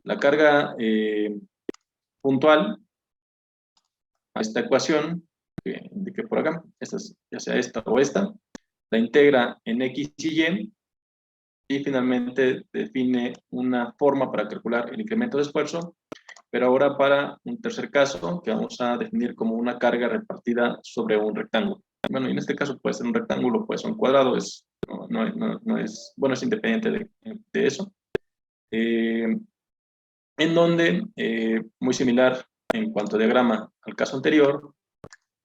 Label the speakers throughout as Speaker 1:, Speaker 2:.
Speaker 1: La carga puntual a esta ecuación que indiqué por acá, ya sea esta o esta, la integra en X y Y finalmente define una forma para calcular el incremento de esfuerzo, pero ahora para un tercer caso que vamos a definir como una carga repartida sobre un rectángulo. Bueno, en este caso puede ser un rectángulo, puede ser un cuadrado, no es, bueno, es independiente de eso. En donde, muy similar en cuanto a diagrama al caso anterior,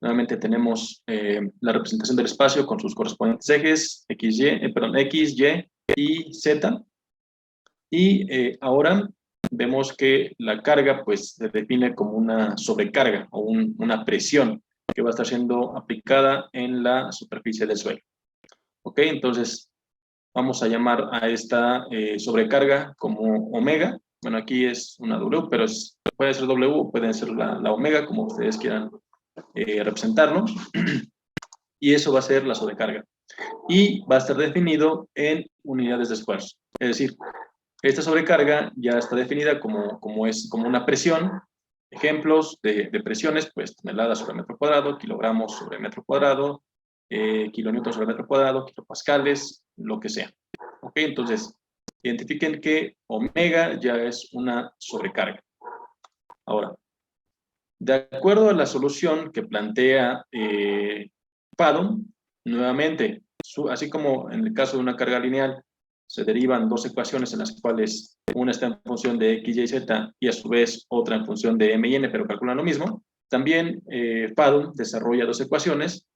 Speaker 1: nuevamente tenemos la representación del espacio con sus correspondientes ejes, X, Y y Z. Y ahora vemos que la carga pues se define como una sobrecarga o una presión que va a estar siendo aplicada en la superficie del suelo. ¿Ok? Entonces vamos a llamar a esta sobrecarga como omega. Bueno, aquí es una W, pero puede ser W o puede ser la omega, como ustedes quieran representarlo. Y eso va a ser la sobrecarga. Y va a estar definido en unidades de esfuerzo. Es decir, esta sobrecarga ya está definida como una presión. Ejemplos de presiones, pues toneladas sobre metro cuadrado, kilogramos sobre metro cuadrado, kilonewtons sobre metro cuadrado, kilopascales, lo que sea. ¿Ok? Entonces, identifiquen que omega ya es una sobrecarga. Ahora, de acuerdo a la solución que plantea Padon, nuevamente, así como en el caso de una carga lineal, se derivan dos ecuaciones en las cuales una está en función de x, y, z y a su vez otra en función de m y n, pero calculan lo mismo. También Padon desarrolla dos ecuaciones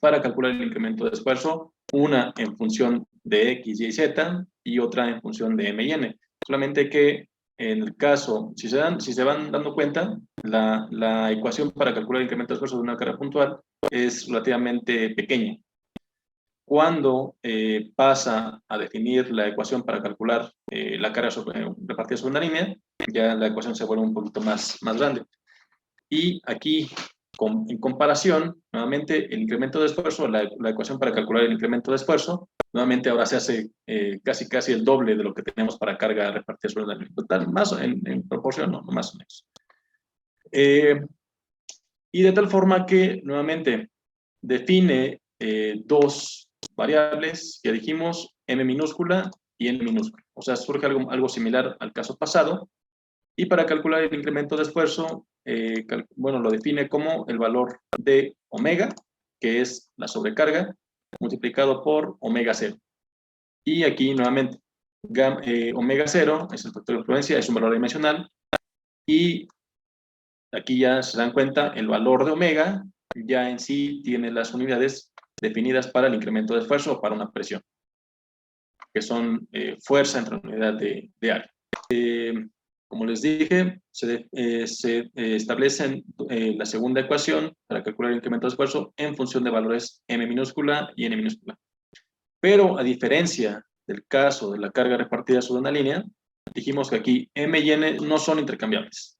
Speaker 1: para calcular el incremento de esfuerzo, una en función de x, y, z y otra en función de m y n. Solamente que en el caso, si se van dando cuenta, la ecuación para calcular el incremento de esfuerzo de una carga puntual es relativamente pequeña. Cuando pasa a definir la ecuación para calcular la carga repartida sobre una línea, ya la ecuación se vuelve un poquito más grande. Y aquí, en comparación, nuevamente, el incremento de esfuerzo, la ecuación para calcular el incremento de esfuerzo, nuevamente ahora se hace casi el doble de lo que tenemos para carga repartida sobre una línea. Total, más en proporción, no, más o menos. Y de tal forma que, nuevamente, define dos variables que dijimos, m minúscula y n minúscula. O sea, surge algo similar al caso pasado. Y para calcular el incremento de esfuerzo, bueno, lo define como el valor de omega, que es la sobrecarga, multiplicado por omega 0. Y aquí, nuevamente, omega 0 es el factor de influencia, es un valor dimensional. Y aquí ya se dan cuenta, el valor de omega ya en sí tiene las unidades definidas para el incremento de esfuerzo o para una presión, que son fuerza entre unidad de área. Como les dije, se establece la segunda ecuación para calcular el incremento de esfuerzo en función de valores m minúscula y n minúscula. Pero a diferencia del caso de la carga repartida sobre una línea, dijimos que aquí m y n no son intercambiables.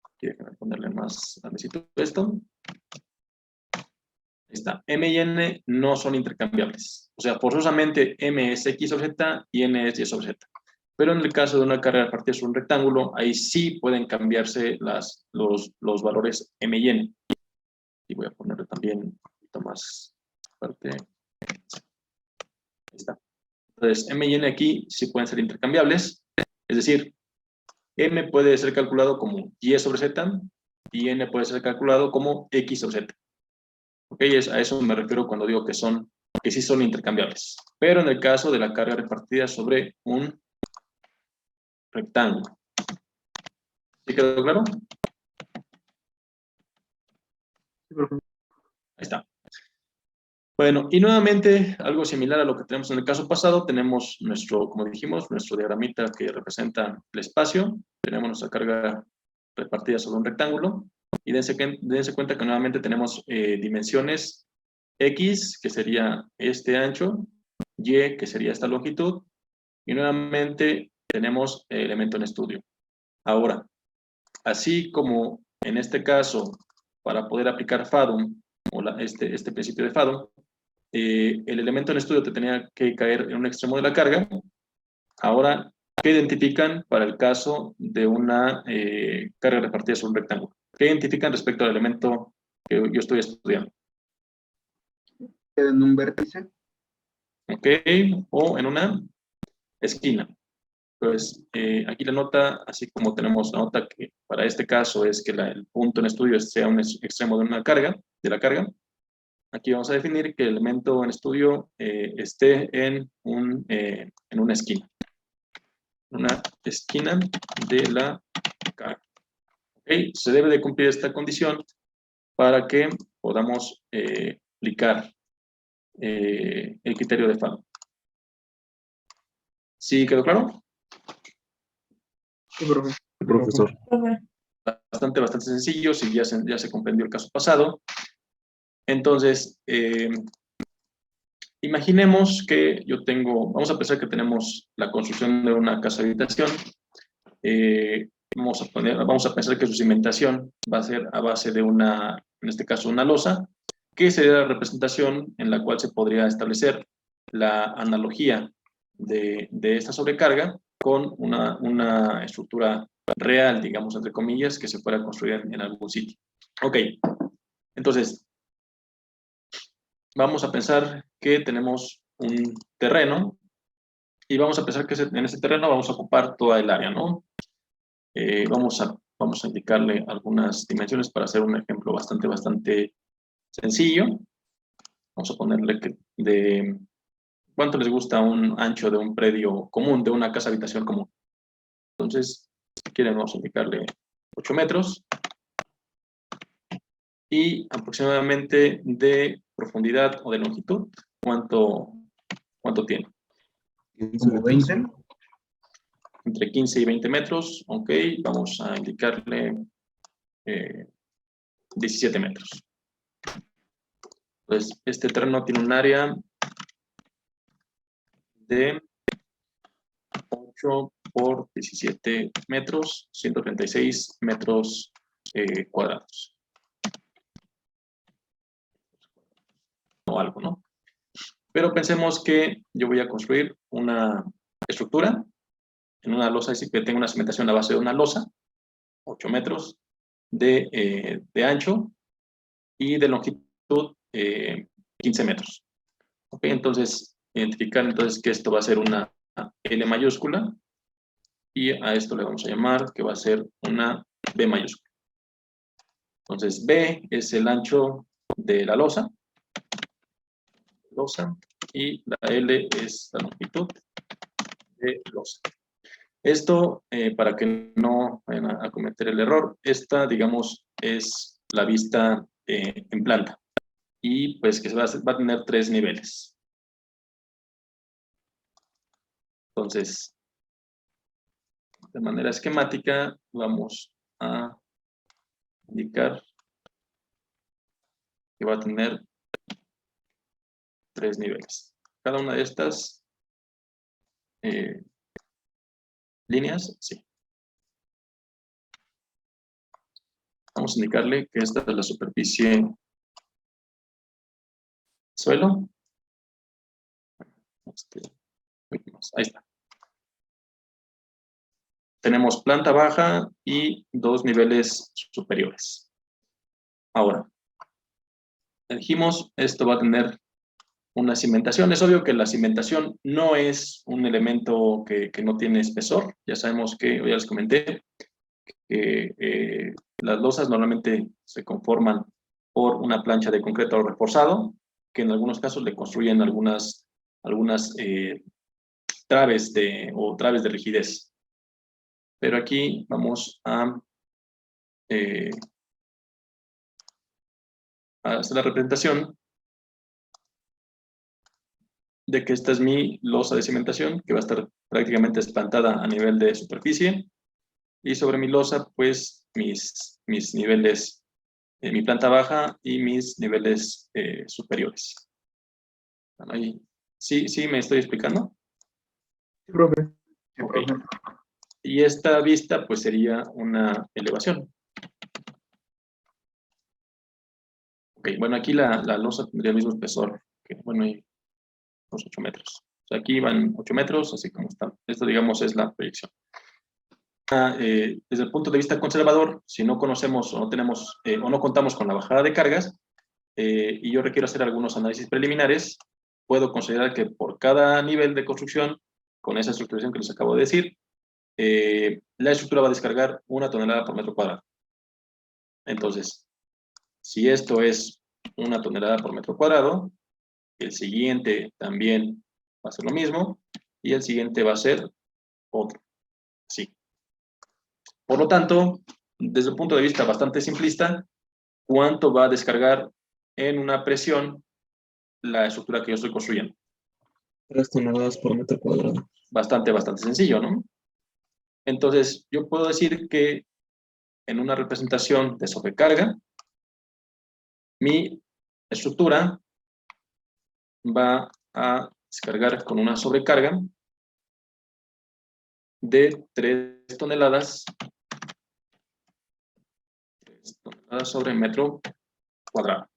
Speaker 1: Aquí déjenme ponerle más grandecito esto. Ahí está. M y n no son intercambiables. O sea, forzosamente m es x sobre z y n es y sobre z. Pero en el caso de una carga repartida sobre un rectángulo, ahí sí pueden cambiarse los valores m y n. Y voy a ponerle también un poquito más fuerte. Ahí está. Entonces, m y n aquí sí pueden ser intercambiables. Es decir, m puede ser calculado como y sobre z y n puede ser calculado como x sobre z. ¿Ok? A eso me refiero cuando digo que sí son intercambiables. Pero en el caso de la carga repartida sobre un rectángulo. ¿Sí quedó claro? Ahí está. Bueno, y nuevamente, algo similar a lo que tenemos en el caso pasado, tenemos como dijimos, nuestro diagramita que representa el espacio, tenemos nuestra carga repartida sobre un rectángulo, y dense cuenta que nuevamente tenemos dimensiones X, que sería este ancho, Y, que sería esta longitud, y nuevamente tenemos el elemento en estudio. Ahora, así como en este caso, para poder aplicar FADOM, o este principio de FADOM, el elemento en estudio te tenía que caer en un extremo de la carga, ahora ¿Qué identifican para el caso de una carga repartida sobre un rectángulo? ¿Qué identifican respecto al elemento que yo estoy estudiando?
Speaker 2: En un vértice.
Speaker 1: ¿Ok? O en una esquina. Pues aquí la nota, así como tenemos la nota que para este caso es que el punto en estudio sea un extremo de una carga, de la carga, aquí vamos a definir que el elemento en estudio esté en una esquina. Una esquina de la carga. ¿Okay? Se debe de cumplir esta condición para que podamos aplicar el criterio de Fano. ¿Sí quedó claro?
Speaker 2: Sí, profe.
Speaker 3: Profesor.
Speaker 1: Bastante sencillo, si ya se comprendió el caso pasado. Entonces, imaginemos que vamos a pensar que tenemos la construcción de una casa habitación. Vamos a pensar que su cimentación va a ser a base de en este caso, una losa, que sería la representación en la cual se podría establecer la analogía de esta sobrecarga con una estructura real, digamos, entre comillas, que se pueda construir en algún sitio. Ok, entonces, vamos a pensar que tenemos un terreno y vamos a pensar que en ese terreno vamos a ocupar toda el área, ¿no? Vamos a indicarle algunas dimensiones para hacer un ejemplo bastante sencillo. Vamos a ponerle que ¿cuánto les gusta un ancho de un predio común, de una casa habitación común? Entonces, si quieren, vamos a indicarle 8 metros. Y aproximadamente de profundidad o de longitud, ¿cuánto tiene?
Speaker 2: Como 20.
Speaker 1: Entre 15 y 20 metros, ok, vamos a indicarle 17 metros. Entonces, este terreno tiene un área de 8 por 17 metros, 136 metros cuadrados. O algo, ¿no? Pero pensemos que yo voy a construir una estructura en una losa, así que tengo una cimentación a base de una losa, 8 metros de ancho y de longitud 15 metros. ¿Okay? Entonces, identificar entonces que esto va a ser una L mayúscula y a esto le vamos a llamar que va a ser una B mayúscula. Entonces, B es el ancho de la losa y la L es la longitud de losa. Esto, para que no vayan a cometer el error, esta, digamos, es la vista en planta y pues que va a tener 3 niveles. Entonces, de manera esquemática, vamos a indicar que va a tener 3 niveles. Cada una de estas líneas, sí. Vamos a indicarle que esta es la superficie suelo. Ahí está. Tenemos planta baja y 2 niveles superiores. Ahora, dijimos, esto va a tener una cimentación. Es obvio que la cimentación no es un elemento que no tiene espesor. Ya sabemos que, ya les comenté, que las losas normalmente se conforman por una plancha de concreto reforzado, que en algunos casos le construyen algunas traves de rigidez. Pero aquí vamos a hacer la representación de que esta es mi losa de cimentación, que va a estar prácticamente esplantada a nivel de superficie, y sobre mi losa, pues, mis niveles, mi planta baja y mis niveles superiores. Bueno, ahí, ¿sí me estoy explicando?
Speaker 2: Sí, profe. Sí,
Speaker 1: Okay.
Speaker 2: profe.
Speaker 1: Y esta vista, pues, sería una elevación. Ok, bueno, aquí la losa tendría el mismo espesor, que, bueno, hay unos 8 metros. O Aquí van 8 metros, así como están. Esto, digamos, es la proyección. Desde el punto de vista conservador, si no conocemos o no tenemos o no contamos con la bajada de cargas y yo requiero hacer algunos análisis preliminares, puedo considerar que por cada nivel de construcción, con esa estructuración que les acabo de decir, la estructura va a descargar 1 tonelada por metro cuadrado. Entonces, si esto es 1 tonelada por metro cuadrado, el siguiente también va a ser lo mismo y el siguiente va a ser otro. Sí. Por lo tanto, desde un punto de vista bastante simplista, ¿cuánto va a descargar en una presión la estructura que yo estoy construyendo?
Speaker 3: 3 toneladas por metro cuadrado.
Speaker 1: Bastante sencillo, ¿no? Entonces, yo puedo decir que en una representación de sobrecarga, mi estructura va a descargar con una sobrecarga de 3 toneladas sobre metro cuadrado.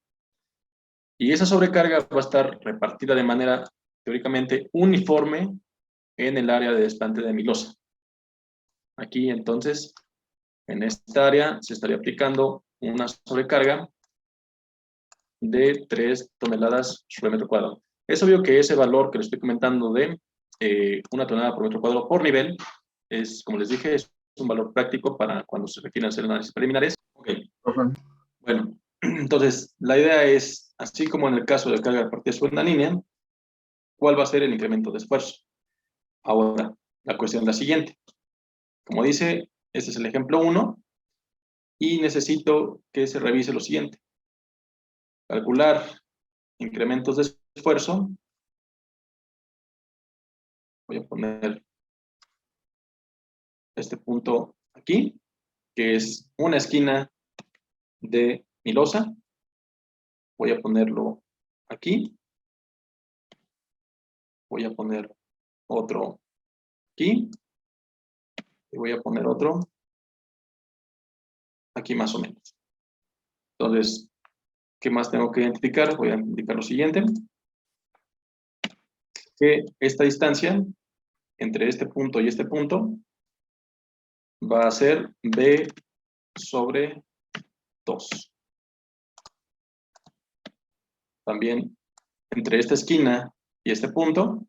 Speaker 1: Y esa sobrecarga va a estar repartida de manera teóricamente uniforme en el área de desplante de mi losa. Aquí, entonces, en esta área se estaría aplicando una sobrecarga de 3 toneladas sobre metro cuadrado. Es obvio que ese valor que les estoy comentando de 1 tonelada por metro cuadrado por nivel es, como les dije, es un valor práctico para cuando se requieren hacer análisis preliminares. Ok. Bueno, entonces, la idea es, así como en el caso de carga de partida sobre una línea, ¿cuál va a ser el incremento de esfuerzo? Ahora, la cuestión es la siguiente. Como dice, este es el ejemplo 1, y necesito que se revise lo siguiente. Calcular incrementos de esfuerzo. Voy a poner este punto aquí, que es una esquina de mi losa. Voy a ponerlo aquí. Voy a poner otro aquí. Y voy a poner otro aquí más o menos. Entonces, ¿qué más tengo que identificar? Voy a indicar lo siguiente. Que esta distancia entre este punto y este punto va a ser B sobre 2. También entre esta esquina y este punto,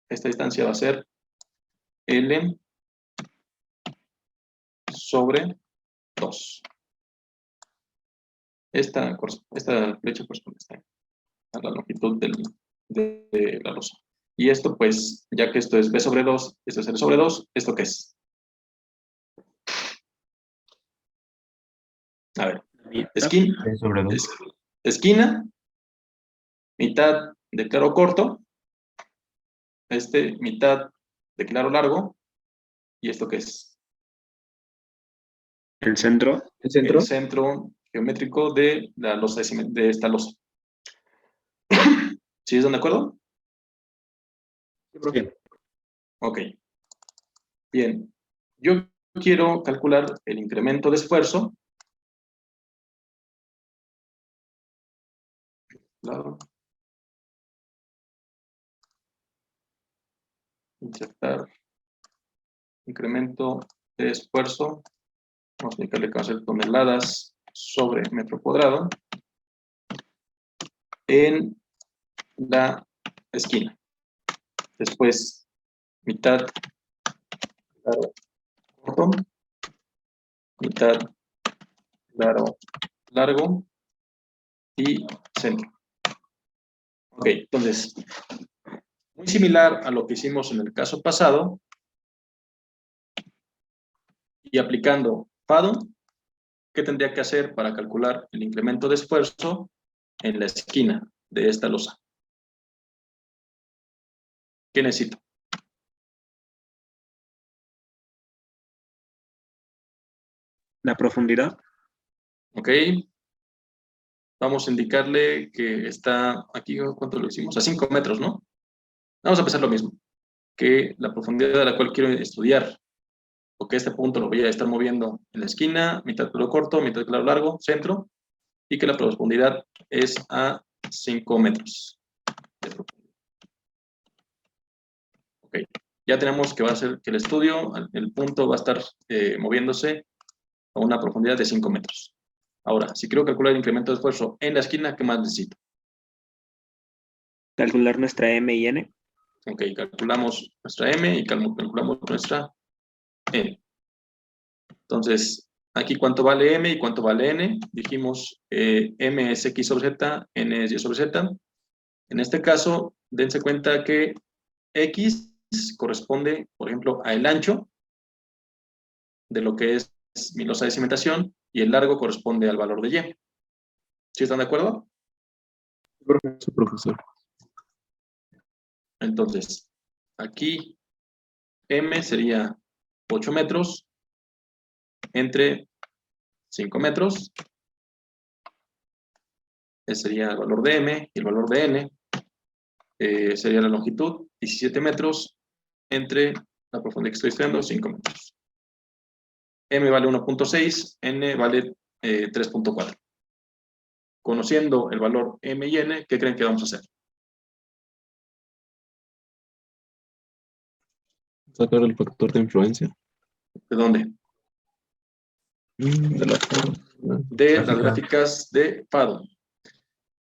Speaker 1: esta distancia va a ser L sobre 2. Esta flecha corresponde a la longitud de la losa. Y esto, pues, ya que esto es B sobre 2, esto es L sobre 2, ¿esto qué es? A ver, esquina, mitad de claro corto, mitad de claro largo, ¿y esto qué es?
Speaker 3: El centro.
Speaker 1: El centro geométrico de la losa de esta losa. ¿Sí están de acuerdo?
Speaker 3: Sí.
Speaker 1: Ok. Bien. Yo quiero calcular el incremento de esfuerzo. Claro. Insertar incremento de esfuerzo. Vamos a indicarle que va a ser toneladas sobre metro cuadrado en la esquina. Después, mitad claro corto, mitad claro largo y centro. Ok, entonces, muy similar a lo que hicimos en el caso pasado, y aplicando FADO, ¿qué tendría que hacer para calcular el incremento de esfuerzo en la esquina de esta losa? ¿Qué necesito?
Speaker 3: La profundidad.
Speaker 1: Ok. Vamos a indicarle que está aquí, ¿cuánto lo hicimos? A 5 metros, ¿no? Vamos a empezar lo mismo. Que la profundidad a la cual quiero estudiar, porque este punto lo voy a estar moviendo en la esquina, mitad claro corto, mitad claro largo, centro, y que la profundidad es a 5 metros de profundidad. Ok. Ya tenemos que va a ser que el estudio, el punto va a estar moviéndose a una profundidad de 5 metros. Ahora, si quiero calcular el incremento de esfuerzo en la esquina, ¿qué más necesito?
Speaker 3: Calcular nuestra M y N.
Speaker 1: Ok, calculamos nuestra M y calculamos nuestra N. Entonces, aquí cuánto vale M y cuánto vale N. Dijimos M es X sobre Z, N es Y sobre Z. En este caso, dense cuenta que X corresponde, por ejemplo, al ancho de lo que es mi losa de cimentación y el largo corresponde al valor de Y. ¿Sí están de acuerdo?
Speaker 2: Sí, profesor.
Speaker 1: Entonces, aquí M sería 8 metros entre 5 metros. Ese sería el valor de M y el valor de N. Sería la longitud, 17 metros entre la profundidad que estoy estudiando, 5 metros. M vale 1.6, N vale 3.4. Conociendo el valor M y N, ¿qué creen que vamos a hacer?
Speaker 4: Sacar el factor de influencia.
Speaker 1: ¿De dónde?
Speaker 4: De la
Speaker 1: De las
Speaker 4: gráfica.
Speaker 1: gráficas de Fathom.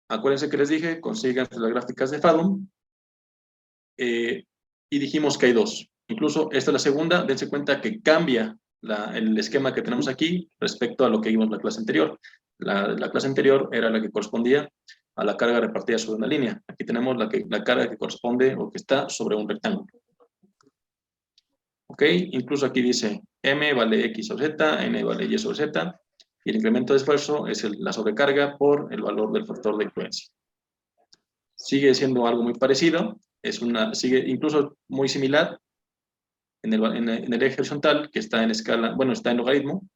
Speaker 1: Acuérdense que les dije, consigan las gráficas de Fathom. Y dijimos que hay dos. Incluso esta es la segunda. Dense cuenta que cambia el esquema que tenemos aquí respecto a lo que vimos en la clase anterior. La clase anterior era la que correspondía a la carga repartida sobre una línea. Aquí tenemos la carga que corresponde o que está sobre un rectángulo. ¿Ok? Incluso aquí dice M vale X sobre Z, N vale Y sobre Z, y el incremento de esfuerzo es la sobrecarga por el valor del factor de influencia. Sigue siendo algo muy parecido, sigue incluso muy similar en el eje horizontal, que está en escala, bueno, está en logaritmo.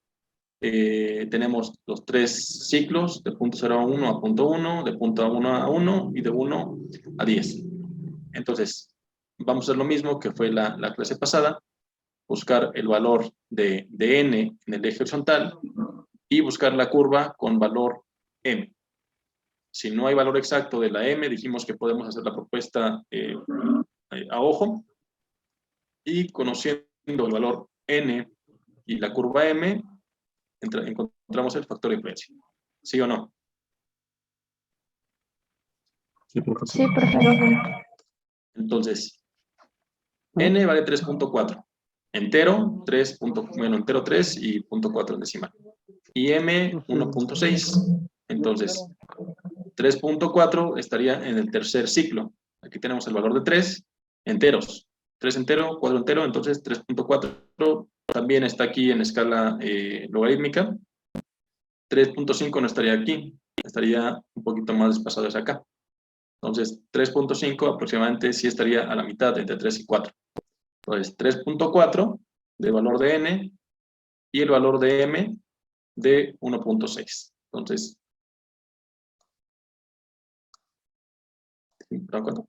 Speaker 1: Tenemos los tres ciclos, de punto 0 a 1 a punto 1, de punto 1 a 1 y de 1 a 10. Entonces, vamos a hacer lo mismo que fue la clase pasada, buscar el valor de N en el eje horizontal y buscar la curva con valor M. Si no hay valor exacto de la M, dijimos que podemos hacer la propuesta a ojo, y conociendo el valor N y la curva M, encontramos el factor de influencia. ¿Sí o no?
Speaker 4: Sí, profesor.
Speaker 5: Sí, profesor.
Speaker 1: Entonces, N vale 3.4. Entero, 3, bueno, entero 3 y 0.4 en decimal. Y M, 1.6. Entonces, 3.4 estaría en el tercer ciclo. Aquí tenemos el valor de 3 enteros. 3 entero, 4 entero, entonces 3.4 también está aquí en escala logarítmica. 3.5 no estaría aquí, estaría un poquito más desplazado hacia acá. Entonces, 3.5 aproximadamente sí estaría a la mitad, entre 3 y 4. Entonces, 3.4 de valor de N y el valor de M de 1.6. Entonces, ¿cuánto?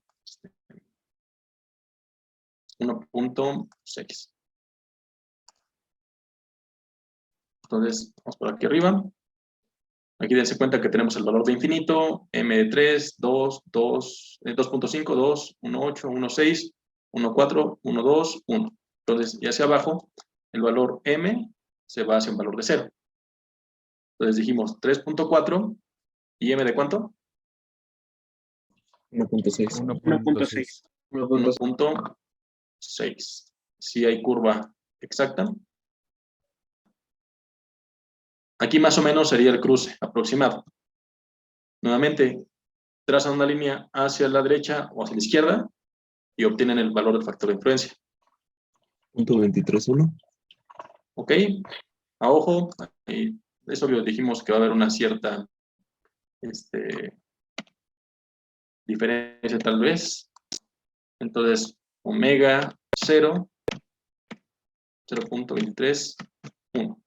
Speaker 1: 1.6. Entonces, vamos por aquí arriba. Aquí dense cuenta que tenemos el valor de infinito, M de 3, 2, 2, 2.5, 2, 1.8, 1.6, 1.4, 1.2, 1. Entonces, y hacia abajo, el valor M se va hacia un valor de 0. Entonces dijimos 3.4 y M de ¿cuánto?
Speaker 4: 1.6.
Speaker 3: 1.6.
Speaker 1: 1.6. Si hay curva exacta. Aquí más o menos sería el cruce aproximado. Nuevamente, trazan una línea hacia la derecha o hacia la izquierda y obtienen el valor del factor de influencia.
Speaker 4: 0.231.
Speaker 1: ¿Ok? A ojo, es obvio, dijimos que va a haber una cierta diferencia tal vez. Entonces, omega 0, 0.231.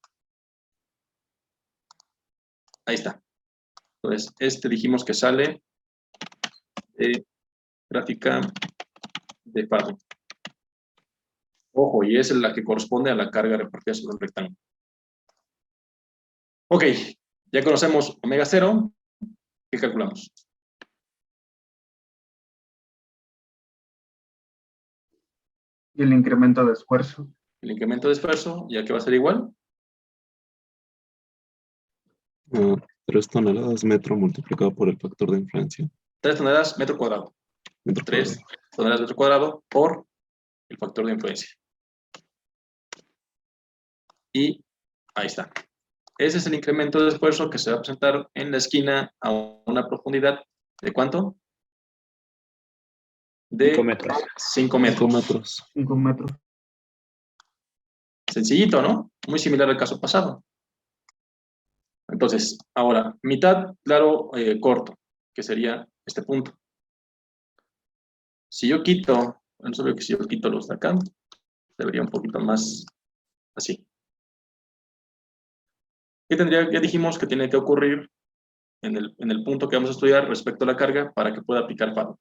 Speaker 1: Ahí está. Entonces, dijimos que sale de gráfica de Fathom. Ojo, y esa es la que corresponde a la carga repartida sobre un rectángulo. Ok, ya conocemos omega 0. ¿Qué calculamos?
Speaker 5: Y el incremento de esfuerzo.
Speaker 1: El incremento de esfuerzo, ya que va a ser igual,
Speaker 4: 3 toneladas metro multiplicado por el factor de influencia.
Speaker 1: 3 toneladas metro cuadrado.
Speaker 4: Metro
Speaker 1: 3
Speaker 4: cuadrado.
Speaker 1: toneladas metro cuadrado por el factor de influencia. Y ahí está. Ese es el incremento de esfuerzo que se va a presentar en la esquina a una profundidad ¿de cuánto? De
Speaker 3: 5 metros.
Speaker 1: 5
Speaker 4: 5
Speaker 1: metros.
Speaker 4: metros.
Speaker 5: 5 metros.
Speaker 1: Sencillito, ¿no? Muy similar al caso pasado. Entonces, ahora, mitad, claro, corto, que sería este punto. Si yo quito, bueno, solo que si yo quito los de acá, debería un poquito más así. ¿Qué tendría? Ya dijimos que tiene que ocurrir en el punto que vamos a estudiar respecto a la carga para que pueda aplicar FADO.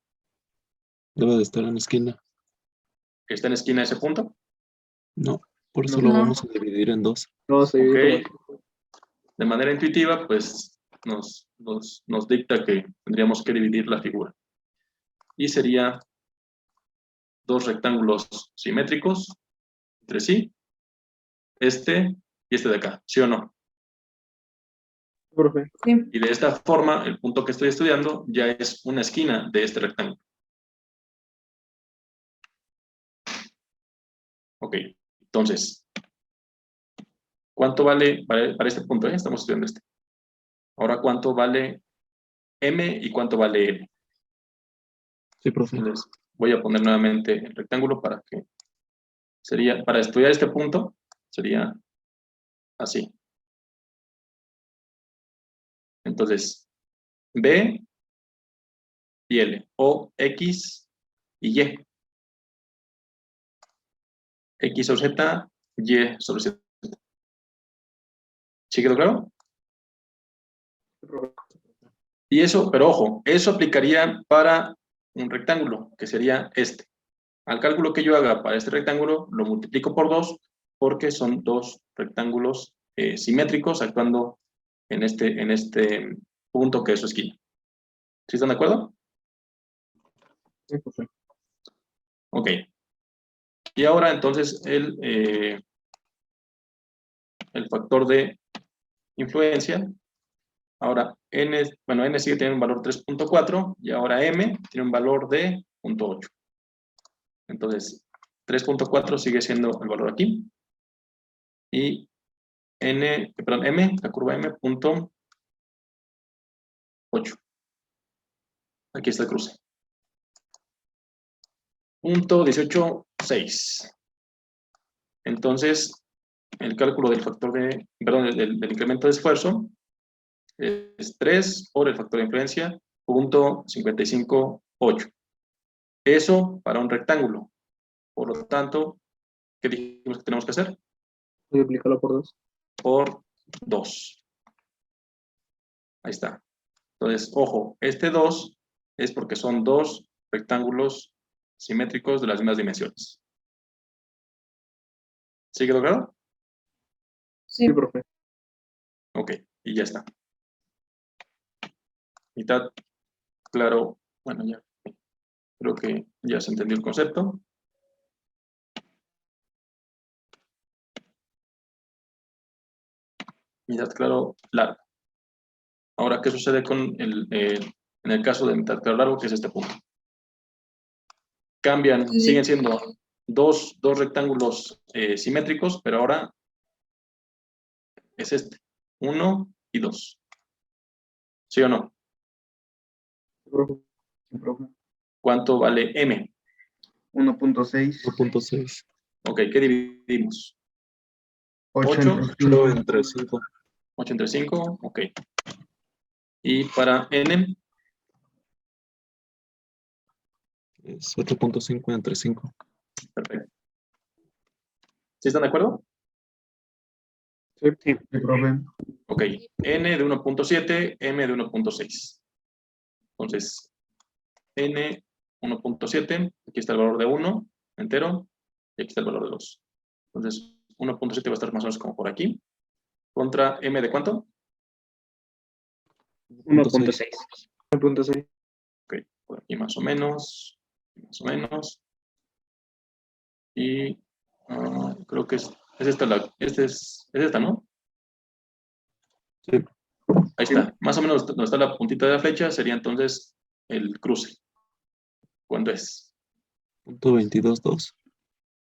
Speaker 4: Debe de estar en la esquina.
Speaker 1: Que está en la esquina de ese punto.
Speaker 4: No, por eso
Speaker 2: No.
Speaker 4: lo vamos a dividir en 2.
Speaker 2: No, se divide
Speaker 1: Ok. De manera intuitiva, pues nos dicta que tendríamos que dividir la figura. Y sería 2 rectángulos simétricos entre sí, este y este de acá, ¿sí o no?
Speaker 2: como, profe.
Speaker 1: Y de esta forma, el punto que estoy estudiando ya es una esquina de este rectángulo. Ok, entonces, ¿cuánto vale para este punto? Estamos estudiando este. Ahora, ¿cuánto vale M y cuánto vale L?
Speaker 4: Sí, profe.
Speaker 1: Entonces, voy a poner nuevamente el rectángulo para que sería, para estudiar este punto, sería así. Entonces, B y L, o X y Y. X sobre Z, Y sobre Z. ¿Sí quedó claro? Y eso, pero ojo, eso aplicaría para un rectángulo, que sería este. Al cálculo que yo haga para este rectángulo, lo multiplico por 2, porque son 2 rectángulos simétricos actuando en este punto que es su esquina. ¿Sí están de acuerdo?
Speaker 2: Sí, profe.
Speaker 1: Ok. Y ahora entonces el factor de influencia. Ahora, n sigue teniendo un valor 3.4 y ahora m tiene un valor de 0.8. Entonces, 3.4 sigue siendo el valor aquí. Y m, la curva m, 0.8. Aquí está el cruce. Punto 18.6. Entonces, el cálculo del factor de, perdón, del incremento de esfuerzo es 3 por el factor de influencia, 0.558. Eso para un rectángulo. Por lo tanto, ¿qué dijimos que tenemos que hacer?
Speaker 2: Multiplícalo por 2.
Speaker 1: Por 2. Ahí está. Entonces, ojo, este 2 es porque son 2 rectángulos simétricos de las mismas dimensiones. ¿Sí quedó claro?
Speaker 2: Sí, profe.
Speaker 1: Ok, y ya está. Mitad, claro, bueno, ya. Creo que ya se entendió el concepto. Mitad claro, largo. Ahora, ¿qué sucede con en el caso de mitad claro largo, que es este punto? Cambian, siguen siendo dos rectángulos simétricos, pero ahora es este, 1 y 2. ¿Sí o no?
Speaker 2: Sí, profe.
Speaker 5: Sí, profe.
Speaker 1: ¿Cuánto vale M?
Speaker 5: 1.6.
Speaker 4: 1.6.
Speaker 1: Ok, ¿qué dividimos?
Speaker 5: 8
Speaker 1: 8.
Speaker 5: entre
Speaker 4: 8
Speaker 5: 5.
Speaker 4: entre 5.
Speaker 1: 8 entre 5, ok. Y para N,
Speaker 4: Es 8.5 entre 5.
Speaker 1: perfecto. ¿Sí están de acuerdo?
Speaker 3: Sí.
Speaker 5: Sí, profe.
Speaker 1: Ok, N de 1.7, M de 1.6. Entonces, N 1.7, aquí está el valor de 1 entero, y aquí está el valor de 2. Entonces, 1.7 va a estar más o menos como por aquí. Contra M de cuánto?
Speaker 3: 1.6.
Speaker 2: 1.6.
Speaker 1: Ok, por aquí más o menos, más o menos. Y creo que es esta, es esta, ¿no?
Speaker 4: Sí.
Speaker 1: Ahí está. Más o menos donde está la puntita de la flecha sería entonces el cruce. ¿Cuándo es?
Speaker 4: Punto 22.2.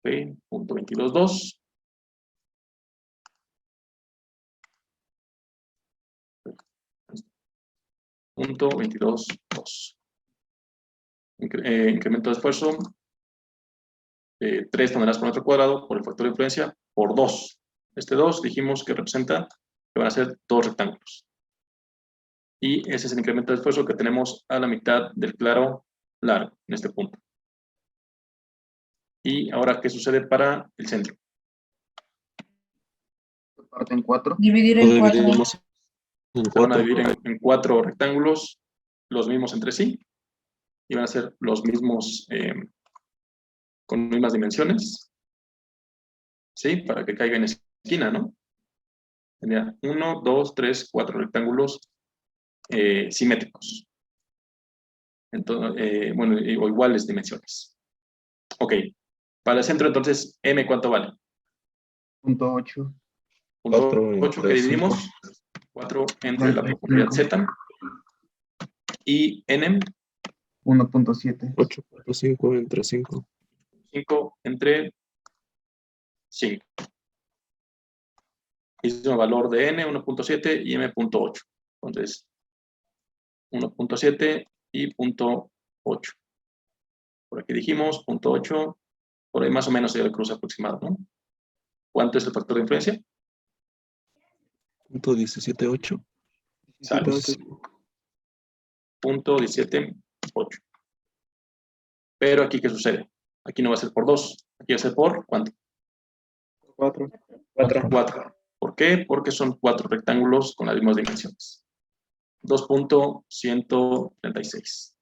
Speaker 1: Ok, punto 22.2. Punto 22.2. Incremento de esfuerzo. 3 toneladas por metro cuadrado por el factor de influencia por 2. Este 2 dijimos que representa que van a ser 2 rectángulos. Y ese es el incremento de esfuerzo que tenemos a la mitad del claro largo, en este punto. Y ahora, ¿qué sucede para el centro?
Speaker 5: Se parte en 4.
Speaker 6: Dividir
Speaker 4: Lo
Speaker 6: en 4.
Speaker 4: dividimos en
Speaker 1: Se van a
Speaker 4: 4.
Speaker 1: dividir en 4 rectángulos, los mismos entre sí, y van a ser los mismos, con mismas dimensiones, ¿sí? Para que caiga en esquina, ¿no? Tendría 1, 2, 3, 4 rectángulos simétricos. Entonces, bueno, o iguales dimensiones. Ok. Para el centro, entonces, M, ¿cuánto vale?
Speaker 5: Punto 8.
Speaker 1: Punto
Speaker 4: 4
Speaker 1: 8 que
Speaker 4: entre
Speaker 1: dividimos. 4 entre la profundidad Z. Y N,
Speaker 5: 1.7.
Speaker 4: 8.5 entre 5.
Speaker 1: 5 entre 5. Mismo valor de N, 1.7 y M.8. Entonces, 1.7 y 0.8. Por aquí dijimos 0.8. Por ahí más o menos sería el cruce aproximado, ¿no? ¿Cuánto es el factor de influencia?
Speaker 4: Punto 17.8.
Speaker 1: Sale.
Speaker 2: 17.8.
Speaker 1: 0.178. Pero aquí, ¿qué sucede? Aquí no va a ser por 2. Aquí va a ser por, ¿cuánto?
Speaker 2: 4.
Speaker 3: 4.
Speaker 1: 4. ¿Por qué? Porque son 4 rectángulos con las mismas dimensiones. 2.136.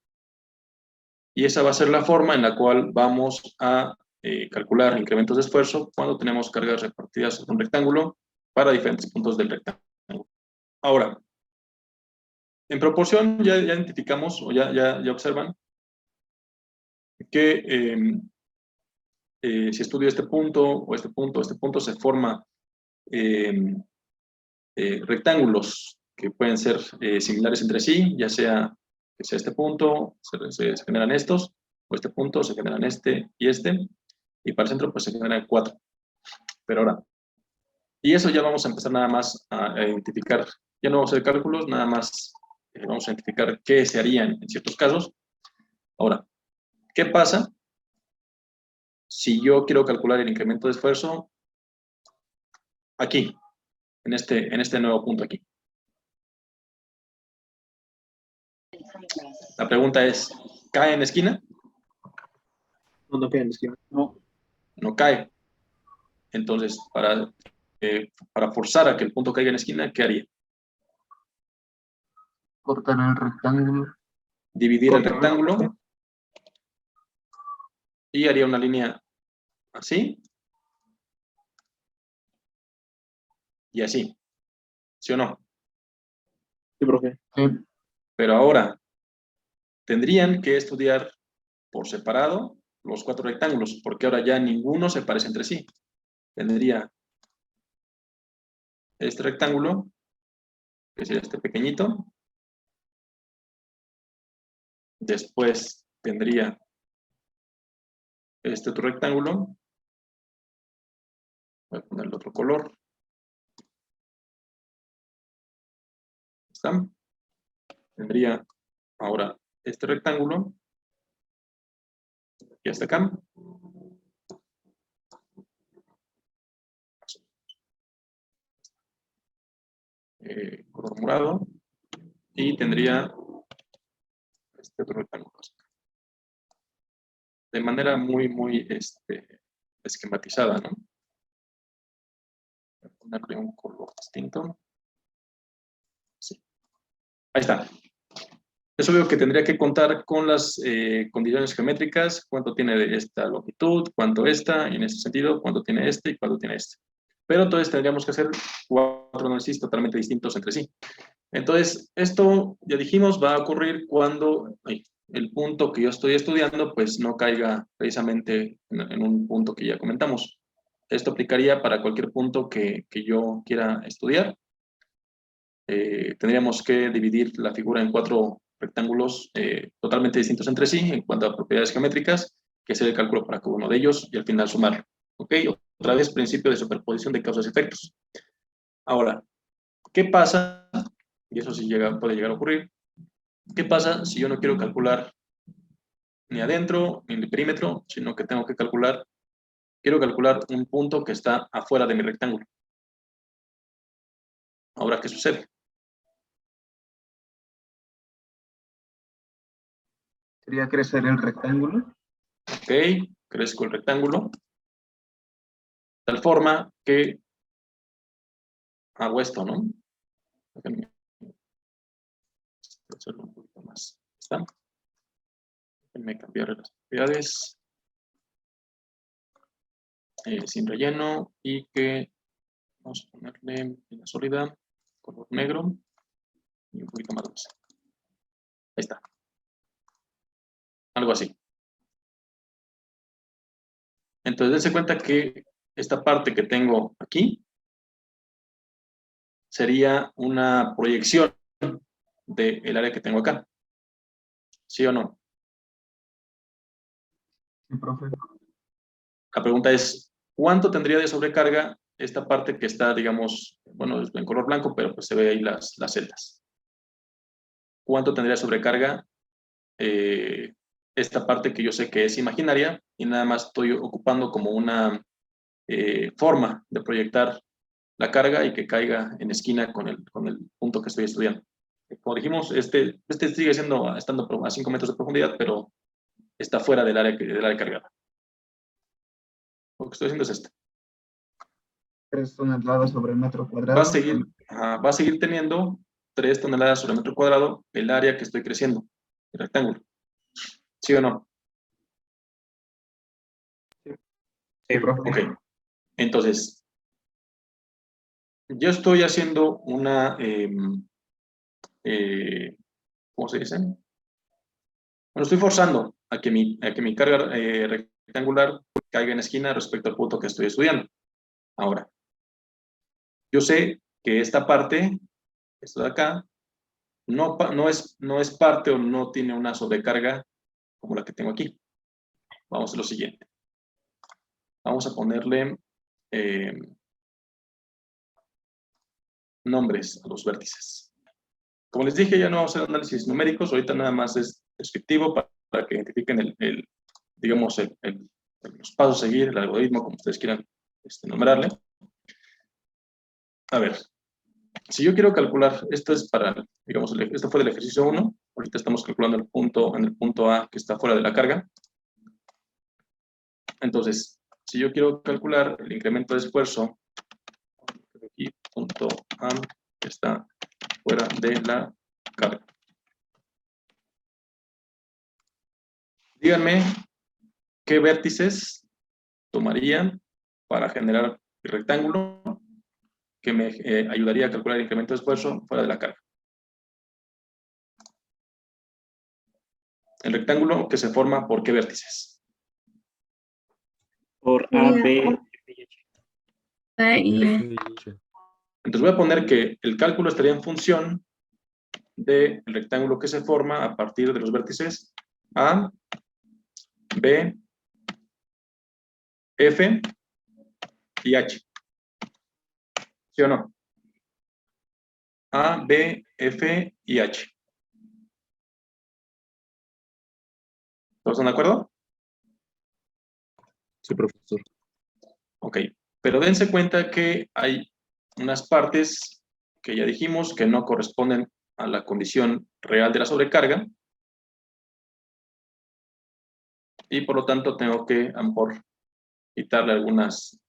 Speaker 1: Y esa va a ser la forma en la cual vamos a calcular incrementos de esfuerzo cuando tenemos cargas repartidas sobre un rectángulo para diferentes puntos del rectángulo. Ahora, en proporción ya identificamos o ya observan que si estudio este punto o este punto, se forma rectángulos que pueden ser similares entre sí, ya sea que sea este punto, se generan estos, o este punto, se generan este y este, y para el centro pues se generan 4. Pero ahora, y eso ya vamos a empezar nada más a identificar, ya no vamos a hacer cálculos, nada más vamos a identificar qué se harían en ciertos casos. Ahora, ¿qué pasa si yo quiero calcular el incremento de esfuerzo aquí, en este nuevo punto aquí? La pregunta es, ¿cae en la esquina?
Speaker 2: No queda en la esquina.
Speaker 5: No.
Speaker 1: No cae. Entonces, para forzar a que el punto caiga en la esquina, ¿qué haría?
Speaker 5: Cortar el rectángulo.
Speaker 1: Dividir el
Speaker 2: Corta, ¿no?
Speaker 1: rectángulo y haría una línea así y así. ¿Sí o no?
Speaker 2: Sí, profe.
Speaker 1: Pero ahora, tendrían que estudiar por separado los 4 rectángulos, porque ahora ya ninguno se parece entre sí. Tendría este rectángulo, que sería este pequeñito. Después tendría este otro rectángulo. Voy a ponerle otro color. ¿Está? Tendría ahora este rectángulo. Y hasta acá. Color morado. Y tendría este otro rectángulo. De manera muy esquematizada, ¿no? Voy a ponerle un color distinto. Sí. Ahí está. Es obvio que tendría que contar con las condiciones geométricas, cuánto tiene de esta longitud, cuánto esta, y en ese sentido, cuánto tiene este y cuánto tiene este. Pero entonces tendríamos que hacer 4 análisis totalmente distintos entre sí. Entonces, esto, ya dijimos, va a ocurrir cuando el punto que yo estoy estudiando pues no caiga precisamente en un punto que ya comentamos. Esto aplicaría para cualquier punto que yo quiera estudiar. Tendríamos que dividir la figura en 4 rectángulos totalmente distintos entre sí en cuanto a propiedades geométricas, que sería el cálculo para cada uno de ellos y al final sumarlo. ¿Ok? Otra vez, principio de superposición de causas y efectos. Ahora, ¿qué pasa? Y eso sí puede llegar a ocurrir. ¿Qué pasa si yo no quiero calcular ni adentro ni en el perímetro, sino que quiero calcular un punto que está afuera de mi rectángulo? Ahora, ¿qué sucede?
Speaker 5: Sería crecer el rectángulo.
Speaker 1: Ok, crezco el rectángulo, de tal forma que hago esto, ¿no? Déjenme hacerlo un poquito más. ¿Está? Déjenme cambiar las propiedades. Sin relleno y que vamos a ponerle la sólida, color negro y un poquito más dulce. Ahí está. Algo así. Entonces, dense cuenta que esta parte que tengo aquí sería una proyección del área que tengo acá. ¿Sí o no?
Speaker 5: Sí, profe.
Speaker 1: La pregunta es, ¿cuánto tendría de sobrecarga esta parte que está, digamos, bueno, es en color blanco, pero pues se ve ahí las celdas? ¿Cuánto tendría de sobrecarga esta parte que yo sé que es imaginaria y nada más estoy ocupando como una forma de proyectar la carga y que caiga en esquina con el punto que estoy estudiando? Como dijimos, este sigue estando a 5 metros de profundidad, pero está fuera del área cargada. Lo que estoy haciendo es esto.
Speaker 5: 3 toneladas sobre metro
Speaker 1: Va
Speaker 5: cuadrado.
Speaker 1: a seguir teniendo 3 toneladas sobre metro cuadrado el área que estoy creciendo, el rectángulo. ¿Sí o no?
Speaker 5: Sí, profe.
Speaker 1: Ok. Entonces, yo estoy haciendo una, ¿cómo se dice? Bueno, estoy forzando a que mi carga rectangular caiga en esquina respecto al punto que estoy estudiando. Ahora, yo sé que esta parte, esto de acá, no es parte o no tiene una sobrecarga como la que tengo aquí. Vamos a lo siguiente. Vamos a ponerle nombres a los vértices. Como les dije, ya no vamos a hacer análisis numéricos, ahorita nada más es descriptivo para que identifiquen digamos, los pasos a seguir, el algoritmo, como ustedes quieran nombrarle. A ver, si yo quiero calcular, esto es digamos, esto fue del ejercicio 1, ahorita estamos calculando en el punto A que está fuera de la carga. Entonces, si yo quiero calcular el incremento de esfuerzo, aquí, punto A, que está fuera de la carga. Díganme qué vértices tomarían para generar el rectángulo que me ayudaría a calcular el incremento de esfuerzo fuera de la carga. El rectángulo que se forma por qué vértices.
Speaker 3: Por A, B,
Speaker 6: Y
Speaker 1: Entonces voy a poner que el cálculo estaría en función del rectángulo que se forma a partir de los vértices A, B, F y H. ¿Sí o no? A, B, F y H. ¿Todos están de acuerdo?
Speaker 4: Sí, profesor.
Speaker 1: Ok, pero dense cuenta que hay unas partes que ya dijimos que no corresponden a la condición real de la sobrecarga y por lo tanto tengo que a lo mejor quitarle algunas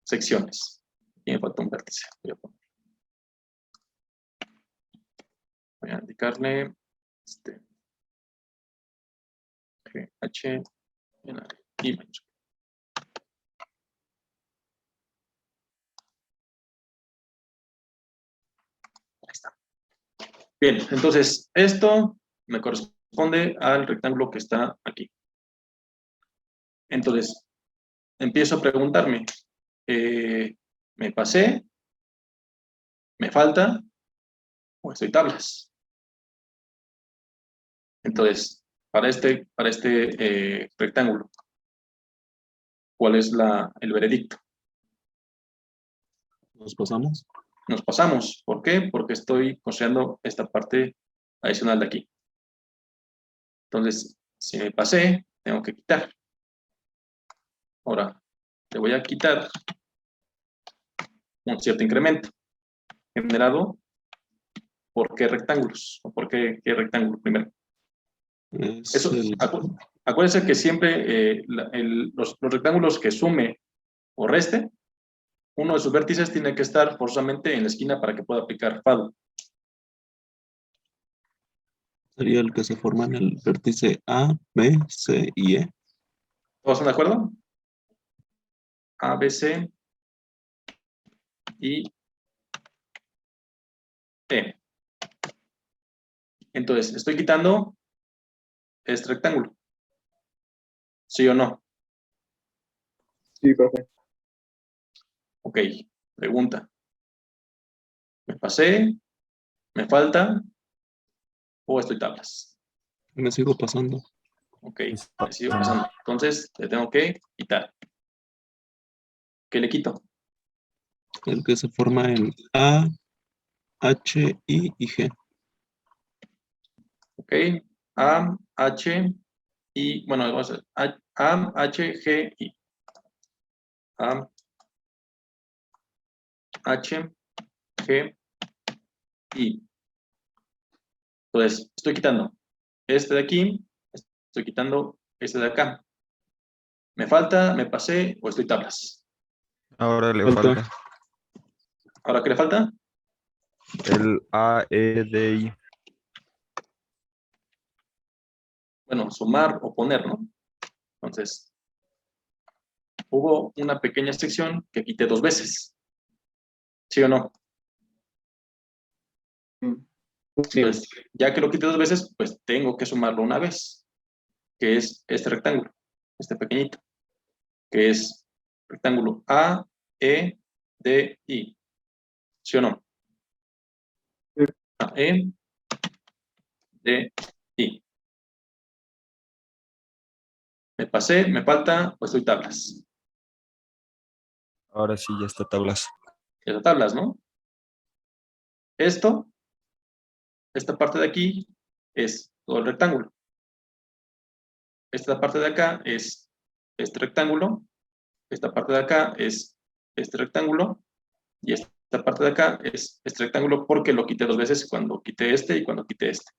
Speaker 1: secciones. Y me falta un vértice. Voy a indicarle GH y mayúscula. Ahí está. Bien, entonces esto me corresponde al rectángulo que está aquí. Entonces, empiezo a preguntarme, ¿me pasé? ¿Me falta? ¿O estoy tablas? Entonces, para este rectángulo, ¿cuál es el veredicto?
Speaker 4: ¿Nos pasamos?
Speaker 1: Nos pasamos. ¿Por qué? Porque estoy considerando esta parte adicional de aquí. Entonces, si me pasé, tengo que quitar. Ahora, le voy a quitar un cierto incremento generado por qué rectángulos, o por qué rectángulo primero.
Speaker 4: Es
Speaker 1: Eso, acuérdense que siempre los rectángulos que sume o reste, uno de sus vértices tiene que estar forzosamente en la esquina para que pueda aplicar fado.
Speaker 4: sería el que se forma en el vértice A, B, C y E.
Speaker 1: ¿Todos están de acuerdo? A, B, C y E. Entonces, estoy quitando este rectángulo. ¿Sí o no?
Speaker 2: Sí, profe.
Speaker 1: Ok, pregunta. ¿Me pasé? ¿Me falta? ¿O estoy tablas?
Speaker 4: Me sigo pasando.
Speaker 1: Ok, me sigo pasando. Entonces, le tengo que quitar. ¿Qué le quito?
Speaker 4: El que se forma en A, H, I y G.
Speaker 1: Ok, A, H, I, bueno, vamos a hacer A, H, G, I. A, H, G, I. Entonces, estoy quitando este de aquí, estoy quitando este de acá. ¿Me falta, me pasé o estoy tablas?
Speaker 6: Ahora le
Speaker 4: Falta.
Speaker 6: falta
Speaker 1: ¿Ahora qué le falta?
Speaker 6: el A, E, D, I.
Speaker 1: Bueno, sumar o poner, ¿no? Entonces, hubo una pequeña sección que quité 2 veces. ¿Sí o no?
Speaker 3: Sí.
Speaker 1: Entonces, ya que lo quité 2 veces, pues tengo que sumarlo una vez, que es este rectángulo, este pequeñito, que es rectángulo A, E, D, I. ¿Sí o no?
Speaker 2: Sí.
Speaker 1: A, E, D, I. Me pasé, me falta, pues estoy tablas.
Speaker 6: Ahora sí ya está tablas.
Speaker 1: Esas tablas, ¿no? Esto, esta parte de aquí, es todo el rectángulo. Esta parte de acá es este rectángulo. Esta parte de acá es este rectángulo. Y esta parte de acá es este rectángulo porque lo quité 2 veces cuando quité este y cuando quité este.